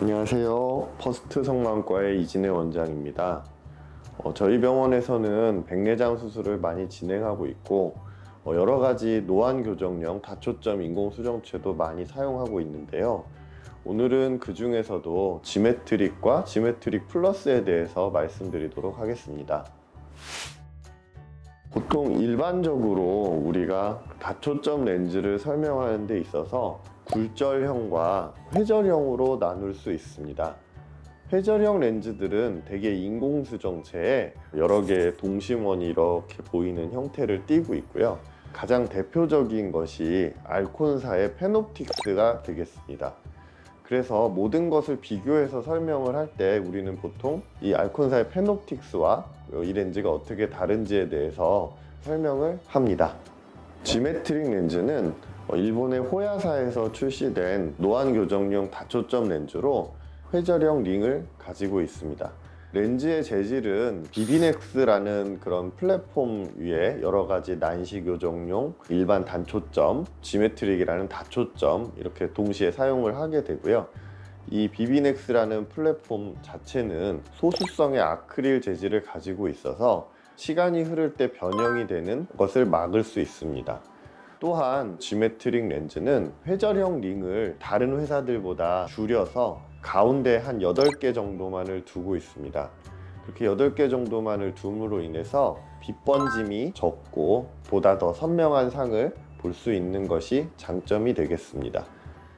안녕하세요. 퍼스트 성형외과의 이진혜 원장입니다. 저희 병원에서는 백내장 수술을 많이 진행하고 있고 여러 가지 노안 교정용 다초점 인공수정체도 많이 사용하고 있는데요. 오늘은 그 중에서도 지메트릭과 지메트릭 플러스에 대해서 말씀드리도록 하겠습니다. 보통 일반적으로 우리가 다초점 렌즈를 설명하는 데 있어서 굴절형과 회절형으로 나눌 수 있습니다. 회절형 렌즈들은 대개 인공수정체에 여러 개의 동심원이 이렇게 보이는 형태를 띠고 있고요. 가장 대표적인 것이 알콘사의 페놉틱스가 되겠습니다. 그래서 모든 것을 비교해서 설명을 할 때 우리는 보통 이 알콘사의 페놉틱스와 이 렌즈가 어떻게 다른지에 대해서 설명을 합니다. 지메트릭 렌즈는 일본의 호야사에서 출시된 노안 교정용 다초점 렌즈로 회절형 링을 가지고 있습니다. 렌즈의 재질은 비비넥스라는 그런 플랫폼 위에 여러 가지 난시 교정용, 일반 단초점, 지메트릭이라는 다초점 이렇게 동시에 사용을 하게 되고요. 이 비비넥스라는 플랫폼 자체는 소수성의 아크릴 재질을 가지고 있어서 시간이 흐를 때 변형이 되는 것을 막을 수 있습니다. 또한 지메트릭 렌즈는 회절형 링을 다른 회사들보다 줄여서 가운데 한 8개 정도만을 두고 있습니다. 그렇게 8개 정도만을 둠으로 인해서 빛 번짐이 적고 보다 더 선명한 상을 볼 수 있는 것이 장점이 되겠습니다.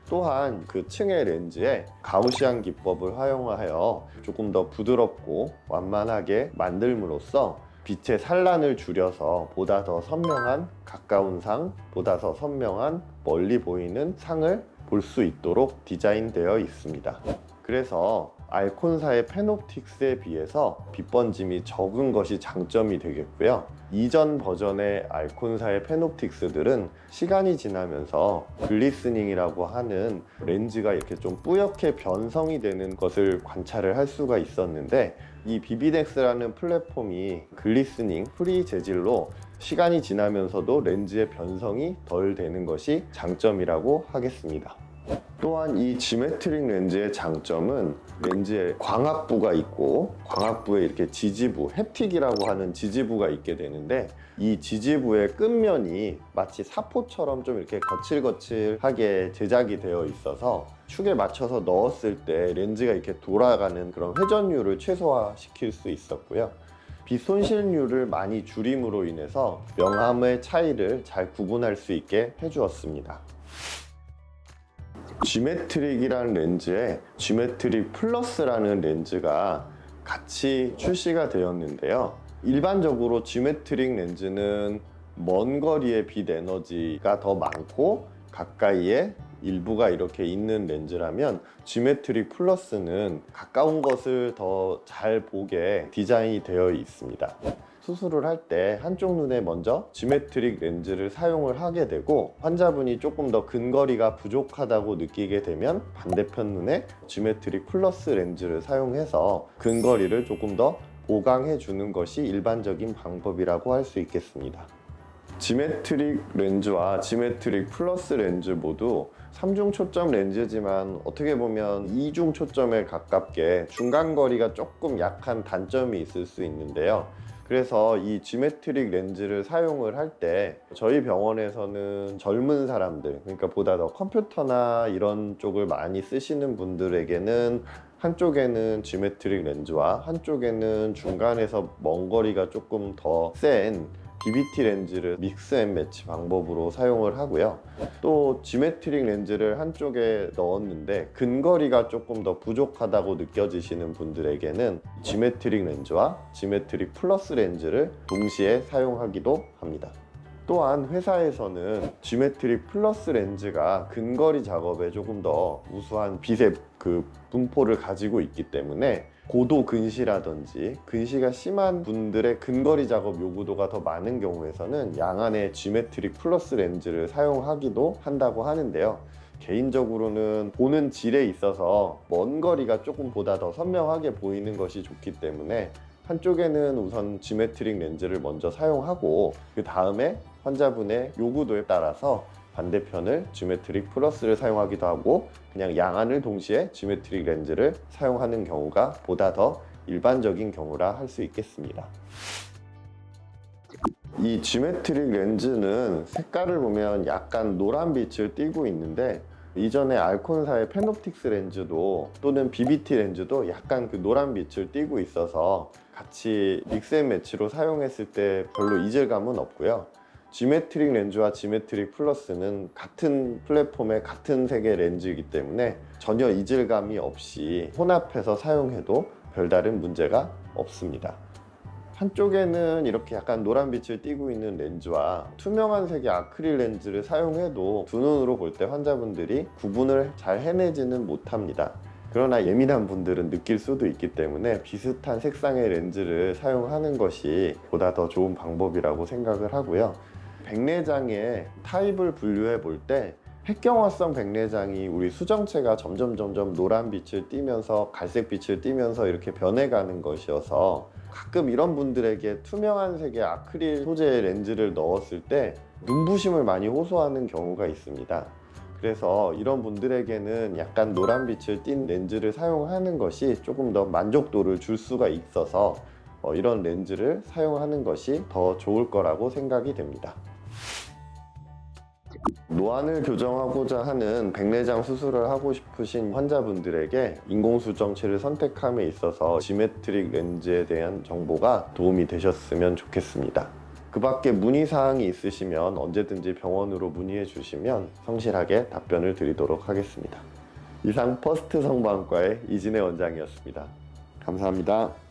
또한 그 층의 렌즈에 가우시안 기법을 활용하여 조금 더 부드럽고 완만하게 만들므로써 빛의 산란을 줄여서 보다 더 선명한 가까운 상, 보다 더 선명한 멀리 보이는 상을 볼 수 있도록 디자인되어 있습니다. 그래서 알콘사의 페놉틱스에 비해서 빛 번짐이 적은 것이 장점이 되겠고요. 이전 버전의 알콘사의 페놉틱스들은 시간이 지나면서 글리스닝이라고 하는 렌즈가 이렇게 좀 뿌옇게 변성이 되는 것을 관찰을 할 수가 있었는데, 이 비비넥스라는 플랫폼이 글리스닝 프리 재질로 시간이 지나면서도 렌즈의 변성이 덜 되는 것이 장점이라고 하겠습니다. 또한 이 지메트릭 렌즈의 장점은 렌즈에 광학부가 있고, 광학부에 이렇게 지지부, 햅틱이라고 하는 지지부가 있게 되는데, 이 지지부의 끝면이 마치 사포처럼 좀 이렇게 거칠거칠하게 제작이 되어 있어서 축에 맞춰서 넣었을 때 렌즈가 이렇게 돌아가는 그런 회전율을 최소화시킬 수 있었고요. 빛 손실률을 많이 줄임으로 인해서 명암의 차이를 잘 구분할 수 있게 해주었습니다. 지메트릭이라는 렌즈에 지메트릭 플러스라는 렌즈가 같이 출시가 되었는데요. 일반적으로 지메트릭 렌즈는 먼 거리의 빛 에너지가 더 많고 가까이에 일부가 이렇게 있는 렌즈라면, 지메트릭 플러스는 가까운 것을 더 잘 보게 디자인이 되어 있습니다. 수술을 할 때 한쪽 눈에 먼저 지메트릭 렌즈를 사용을 하게 되고, 환자분이 조금 더 근거리가 부족하다고 느끼게 되면 반대편 눈에 지메트릭 플러스 렌즈를 사용해서 근거리를 조금 더 보강해 주는 것이 일반적인 방법이라고 할 수 있겠습니다. 지메트릭 렌즈와 지메트릭 플러스 렌즈 모두 3중 초점 렌즈지만 어떻게 보면 2중 초점에 가깝게 중간 거리가 조금 약한 단점이 있을 수 있는데요. 그래서 이 지메트릭 렌즈를 사용을 할 때 저희 병원에서는 젊은 사람들, 그러니까 보다 더 컴퓨터나 이런 쪽을 많이 쓰시는 분들에게는 한쪽에는 지메트릭 렌즈와 한쪽에는 중간에서 먼 거리가 조금 더 센 BBT 렌즈를 믹스 앤 매치 방법으로 사용을 하고요. 또 지메트릭 렌즈를 한쪽에 넣었는데 근거리가 조금 더 부족하다고 느껴지시는 분들에게는 지메트릭 렌즈와 지메트릭 플러스 렌즈를 동시에 사용하기도 합니다. 또한 회사에서는 지메트릭 플러스 렌즈가 근거리 작업에 조금 더 우수한 빛의 그 분포를 가지고 있기 때문에 고도 근시라든지 근시가 심한 분들의 근거리 작업 요구도가 더 많은 경우에서는 양안의 지메트릭 플러스 렌즈를 사용하기도 한다고 하는데요. 개인적으로는 보는 질에 있어서 먼 거리가 조금 보다 더 선명하게 보이는 것이 좋기 때문에 한쪽에는 우선 지메트릭 렌즈를 먼저 사용하고 그 다음에 환자분의 요구도에 따라서 반대편을 지오메트릭 플러스를 사용하기도 하고 그냥 양안을 동시에 지오메트릭 렌즈를 사용하는 경우가 보다 더 일반적인 경우라 할 수 있겠습니다. 이 지오메트릭 렌즈는 색깔을 보면 약간 노란 빛을 띠고 있는데 이전에 알콘사의 페놉틱스 렌즈도 또는 BBT 렌즈도 약간 그 노란 빛을 띠고 있어서 같이 믹스앤매치로 사용했을 때 별로 이질감은 없고요. 지오메트릭 렌즈와 지오메트릭 플러스는 같은 플랫폼의 같은 색의 렌즈이기 때문에 전혀 이질감이 없이 혼합해서 사용해도 별다른 문제가 없습니다. 한쪽에는 이렇게 약간 노란 빛을 띠고 있는 렌즈와 투명한 색의 아크릴 렌즈를 사용해도 두 눈으로 볼 때 환자분들이 구분을 잘 해내지는 못합니다. 그러나 예민한 분들은 느낄 수도 있기 때문에 비슷한 색상의 렌즈를 사용하는 것이 보다 더 좋은 방법이라고 생각을 하고요. 백내장의 타입을 분류해 볼 때 핵경화성 백내장이 우리 수정체가 점점 노란 빛을 띠면서 갈색 빛을 띠면서 이렇게 변해가는 것이어서 가끔 이런 분들에게 투명한 색의 아크릴 소재의 렌즈를 넣었을 때 눈부심을 많이 호소하는 경우가 있습니다. 그래서 이런 분들에게는 약간 노란 빛을 띤 렌즈를 사용하는 것이 조금 더 만족도를 줄 수가 있어서 이런 렌즈를 사용하는 것이 더 좋을 거라고 생각이 됩니다. 노안을 교정하고자 하는 백내장 수술을 하고 싶으신 환자분들에게 인공수정체를 선택함에 있어서 지오메트릭 렌즈에 대한 정보가 도움이 되셨으면 좋겠습니다. 그 밖에 문의사항이 있으시면 언제든지 병원으로 문의해 주시면 성실하게 답변을 드리도록 하겠습니다. 이상 퍼스트 성모학과의 이진혜 원장이었습니다. 감사합니다.